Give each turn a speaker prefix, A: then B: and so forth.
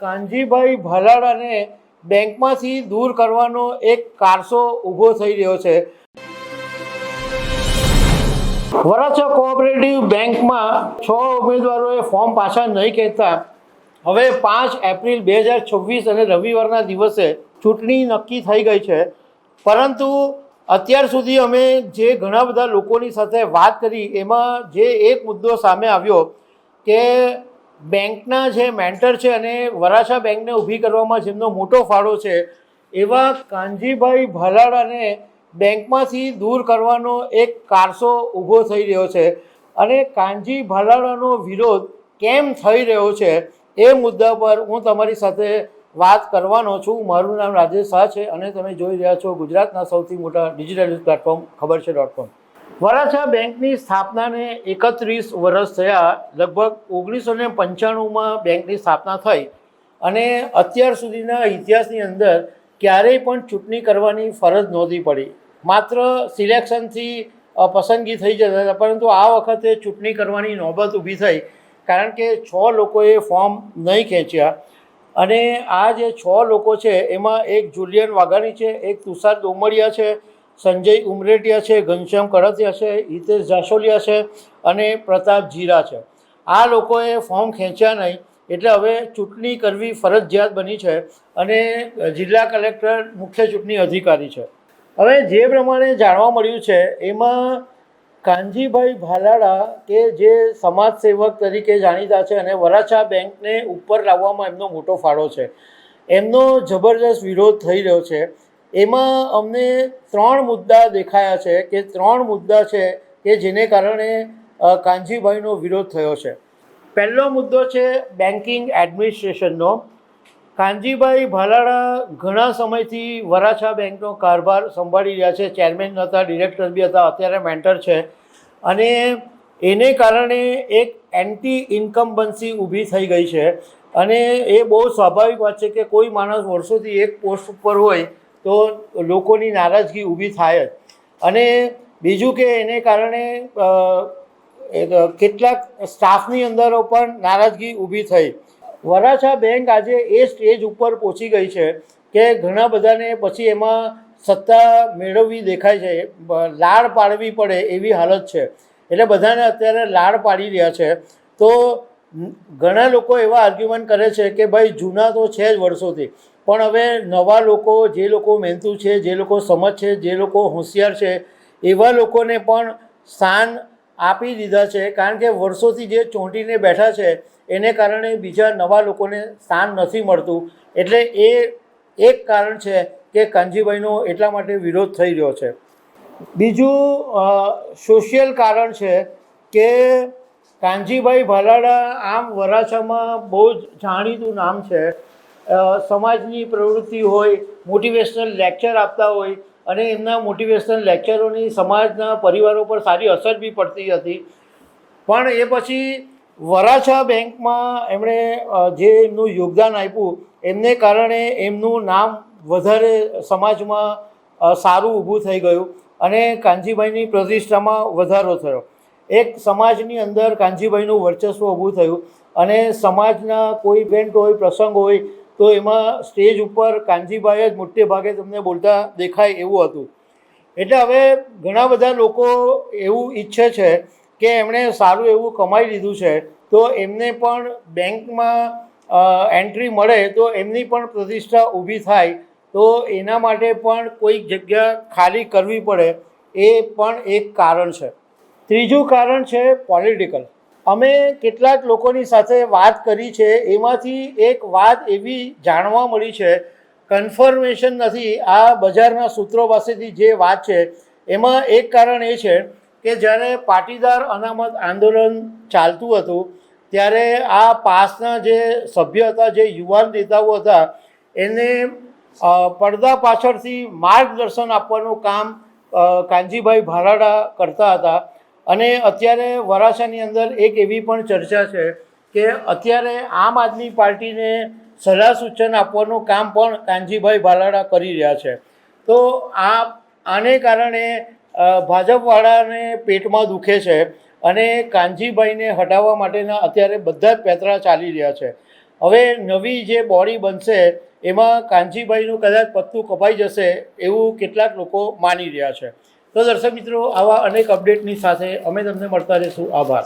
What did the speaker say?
A: કાનજીભાઈ ભાલાળાને બેંકમાંથી દૂર કરવાનો એક કારસો ઊભો થઈ રહ્યો છે। વરાછા કોઓપરેટિવ બેંકમાં 6 ઉમેદવારોએ ફોર્મ પાછા નહીં ખેંચતા હવે 5 એપ્રિલ 2026 અને રવિવારના દિવસે ચૂંટણી નક્કી થઈ ગઈ છે। પરંતુ અત્યાર સુધી અમે જે ઘણા બધા લોકોની સાથે વાત કરી એમાં જે એક મુદ્દો સામે આવ્યો કે બેંકના જે મેન્ટર છે અને વરાછા બેંકને ઊભી કરવામાં જેમનો મોટો ફાળો છે એવા કાનજીભાઈ ભાલાળાને બેંકમાંથી દૂર કરવાનો એક કારસો ઊભો થઈ રહ્યો છે। અને કાનજી ભાલાળાનો વિરોધ કેમ થઈ રહ્યો છે એ મુદ્દા પર હું તમારી સાથે વાત કરવાનો છું। મારું નામ રાજેશ શાહ છે અને તમે જોઈ રહ્યા છો ગુજરાતના સૌથી મોટા ડિજિટલ ન્યૂઝ પ્લેટફોર્મ ખબર છે.com। વરાછા બેંકની સ્થાપનાને 31 વર્ષ થયા। લગભગ 1995માં બેંકની સ્થાપના થઈ અને અત્યાર સુધીના ઇતિહાસની અંદર ક્યારેય પણ ચૂંટણી કરવાની ફરજ નહોતી પડી। માત્ર સિલેક્શનથી પસંદગી થઈ જતા હતા, પરંતુ આ વખતે ચૂંટણી કરવાની નોબત ઊભી થઈ કારણ કે 6 લોકોએ ફોર્મ નહીં ખેંચ્યા। અને આ જે 6 લોકો છે એમાં એક જુલિયન વાઘાણી છે, એક તુષાર દોમડિયા છે, સંજય ઉમરેટિયા છે, ઘનશ્યામ કડતિયા છે, હિતેશ જાસોલિયા છે અને પ્રતાપ જીરા છે। આ લોકોએ ફોર્મ ખેંચ્યા નહીં એટલે હવે ચૂંટણી કરવી ફરજિયાત બની છે અને જિલ્લા કલેક્ટર મુખ્ય ચૂંટણી અધિકારી છે। હવે જે પ્રમાણે જાણવા મળ્યું છે એમાં કાનજીભાઈ ભાલાળા કે જે સમાજ સેવક તરીકે જાણીતા છે અને વરાછા બેંકને ઉપર લાવવામાં એમનો મોટો ફાળો છે, એમનો જબરદસ્ત વિરોધ થઈ રહ્યો છે। એમાં અમને 3 મુદ્દા દેખાયા છે કે 3 મુદ્દા છે કે જેને કારણે કાનજીભાઈનો વિરોધ થયો છે। પહેલો મુદ્દો છે બેન્કિંગ એડમિનિસ્ટ્રેશનનો। કાનજીભાઈ ભાલાળા ઘણા સમયથી વરાછા બેંકનો કારભાર સંભાળી રહ્યા છે। ચેરમેન હતા, ડિરેક્ટર બી હતા, અત્યારે મેન્ટર છે અને એને કારણે એક એન્ટી ઇન્કમ્બન્સી ઊભી થઈ ગઈ છે અને એ બહુ સ્વાભાવિક વાત છે કે કોઈ માણસ વર્ષોથી એક પોસ્ટ ઉપર હોય તો લોકોની નારાજગી ઊભી થાય જ। અને બીજું કે એને કારણે કેટલાક સ્ટાફની અંદર પણ નારાજગી ઊભી થઈ। વરાછા બેંક આજે એ સ્ટેજ ઉપર પહોંચી ગઈ છે કે ઘણા બધાને પછી એમાં સત્તા મેળવવી દેખાય છે, લાડ પાડવી પડે એવી હાલત છે। એટલે બધાને અત્યારે લાડ પાડી રહ્યા છે। તો ઘણા લોકો એવા આર્ગ્યુમેન્ટ કરે છે કે ભાઈ જૂના તો છે જ વર્ષોથી, પણ હવે નવા લોકો, જે લોકો મહેનતુ છે, જે લોકો સમજ છે, જે લોકો હોશિયાર છે એવા લોકોને પણ સ્થાન આપી દીધા છે કારણ કે વર્ષોથી જે ચોંટીને બેઠા છે એને કારણે બીજા નવા લોકોને સ્થાન નથી મળતું। એટલે એ એક કારણ છે કે કાનજીભાઈનો એટલા માટે વિરોધ થઈ રહ્યો છે। બીજું સોશિયલ કારણ છે કે કાનજીભાઈ ભાલાળા આમ વરાછામાં બહુ જ જાણીતું નામ છે। સમાજની પ્રવૃત્તિ હોય, મોટિવેશનલ લેક્ચર આપતા હોય અને એમના મોટિવેશનલ લેક્ચરોની સમાજના પરિવારો પર સારી અસર બી પડતી હતી। પણ એ પછી વરાછા બેંકમાં એમણે જે એમનું યોગદાન આપ્યું એમને કારણે એમનું નામ વધારે સમાજમાં સારું ઊભું થઈ ગયું અને કાનજીભાઈની પ્રતિષ્ઠામાં વધારો થયો। એક સમાજની અંદર કાનજીભાઈનું વર્ચસ્વ ઊભું થયું અને સમાજના કોઈ ઇવેન્ટ હોય, પ્રસંગ હોય તો એમાં સ્ટેજ ઉપર કાનજીભાઈ જ મોટે ભાગે તમને બોલતા દેખાય એવું હતું। એટલે હવે ઘણા બધા લોકો એવું ઈચ્છે છે કે એમણે સારું એવું કમાઈ લીધું છે તો એમને પણ બેંકમાં એન્ટ્રી મળે તો એમની પણ પ્રતિષ્ઠા ઊભી થાય, તો એના માટે પણ કોઈક જગ્યા ખાલી કરવી પડે, એ પણ એક કારણ છે। ત્રીજું કારણ છે પોલિટિકલ। અમે કેટલાક લોકોની સાથે વાત કરી છે, એમાંથી એક વાત એવી જાણવા મળી છે, કન્ફર્મેશન નથી, આ બજારના સૂત્રો પાસેથી જે વાત છે એમાં એક કારણ એ છે કે જ્યારે પાટીદાર અનામત આંદોલન ચાલતું હતું ત્યારે આ પાસના જે સભ્ય હતા, જે યુવાન નેતાઓ હતા, એને પડદા પાછળથી માર્ગદર્શન આપવાનું કામ કાનજીભાઈ ભાલાળા કરતા હતા। અને અત્યારે વરાછાની અંદર એક એવી પણ ચર્ચા છે કે અત્યારે આમ આદમી પાર્ટીને સલાહ સૂચન આપવાનું કામ પણ કાનજીભાઈ ભાલાળા કરી રહ્યા છે। તો આને કારણે ભાજપવાળાને પેટમાં દુખે છે અને કાનજીભાઈને હટાવવા માટેના અત્યારે બધા જ પેંતરા ચાલી રહ્યા છે। હવે નવી જે બોડી બનશે એમાં કાનજીભાઈનું કદાચ પત્તું કપાઈ જશે એવું કેટલાક લોકો માની રહ્યા છે. તો દર્શક મિત્રો, આવા અનેક અપડેટની સાથે અમે તમને મળતા રહીશું. આભાર.